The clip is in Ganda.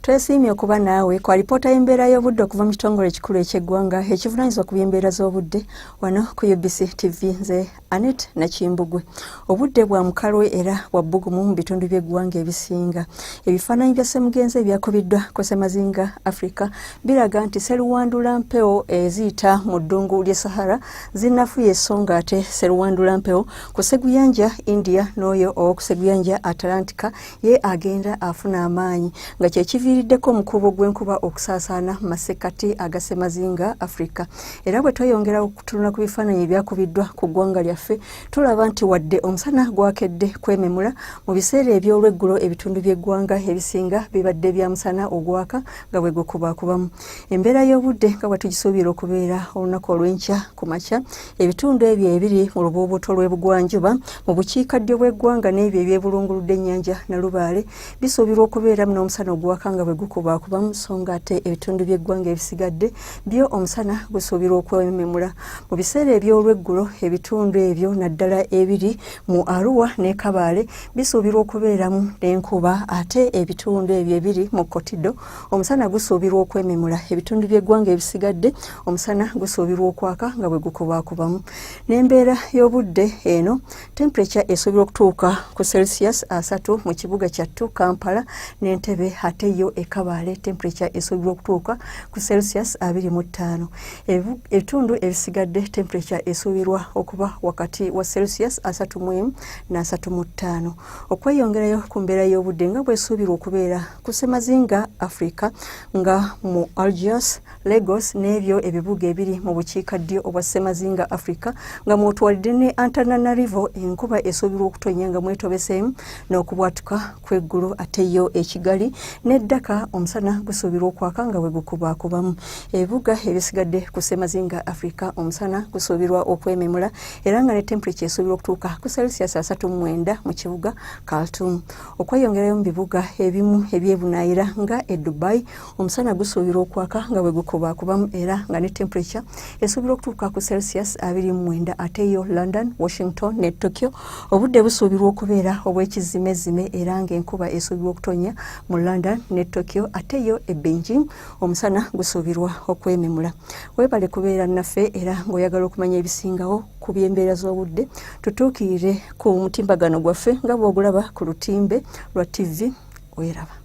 Twesiimye okuba naawe kwa alipoota y'embeera y'obudde okuva mu kitongole ekikulu eky'eggwanga ekivunaanyizibwa ku by'embeera z'obudde wano ku UBC TV. Nze Annette Nakimbugwe. Obudde bwa mukalwe era bwa bbugumu mu bitundu by'eggwanga ebisinga. Ebifaananyi bya ssemugenzi ebyakubiddwa ku Ssemazinga Africa biraga nti sseruwandula mpewo eziyita mu ddungu ly'e Sahara zinnafuye so ng'ate sseruwandula mpewo ku sseguyanja India n'oyo ow'oku sseguyanja Atlantica ye agenda afuna amaanyi nga kyekiviiriddeko omukuubo gw'enkuba okusaasaana mu masekkati aga Ssemazinga Africa. Era bwe tweyongera okutunula ku bifaananyi ebyakubiddwa ku ggwanga lyaffe tulaba nti wadde omusana gwakedde kwememula mu biseera eby'olweggulo ebitundu by'eggwanga ebisinga bibadde bya musana ogwaka nga bwe gukubaakubamu. Embeera y'obudde nga bwe tugisuubira okubeera olunaku olw'enkya ku makya ebitundu ebyo ebiri mu lubuubuuto lw'ebugwanjuba mu bukiikaddyo bw'eggwanga n'ebyo ebyebulunguludde ennyanja Nalubaale bisuubirwa okubeeramu n'omusana ogwaka nga bwe gukubaakubamu so ng'ate ebitundu by'eggwanga ebisigadde byo omusana gusuubirwa okwememula. Mu biseera eby'olweggulo ebitundu ebyo naddala ebiri mu Arua ne Kabaale bisuubirwa okubeeramu n'enkuba ate ebitundu ebyo ebiri mu Kotido omusana gusuubirwa okwememula. Ebitundu by'eggwanga ebisigadde omusana gusuubirwa okwaka nga bwe gukubaakubamu. N'embeera y'obudde eno temperature esuubirwa okutuuka ku Celsius 3 mu kibuga kyattu Kampala n'Entebbe ate yo e Kabaale temperature esuubirwa okutuuka ku Celsius 25. Ebitundu ebisigadde temperature esuubirwa okuba wakati wa Celsius 31 na 35. Okweyongerayo ku mbeera y'obudde nga bwesuubirwa okubeera ku Ssemazinga Africa nga mu Algiers, Lagos n'ebyo ebibuga ebiri mu bukiikaddyo obwa Ssemazinga Africa nga mwotwalidde ne Antananarivo enkuba esuubirwa okutonya nga mwetobeseemu n'okubwatuka kw'eggulu ate yo ekigali ne Dhaka omusana gusuubirwa okwaka nga bwe gukubaakubamu. Ebibuga ebisigadde ku Ssemazinga Africa omusana gusuubirwa okwememula era nga ne temperature esuubirwa okutuuka ku Celsius 39 mu kibuga Khartoum. Okweyongerayo mu bibuga ebimu ebyebunaayira nga e Dubai omusana gusuubirwa okwaka nga bwe gukubaakubamu era nga ne temperature esuubirwa okutuuka ku Celsius 29 ate yo London, Washington ne Tokyo obudde busuubirwa okubeera obw'ekizimezime era ng'enkuba esuubirwa okutonya mu London ne Tokyo ate yo e Beijing omusana gusuubirwa okwememula. Weebale kubeera naffe era ng'oyagala okumanya ebisingawo ku by'embeera z'obudde tutuukirire ku mutimbagano gwaffe nga bw'ogulaba ku lutimbe lwa TV. Weeraba.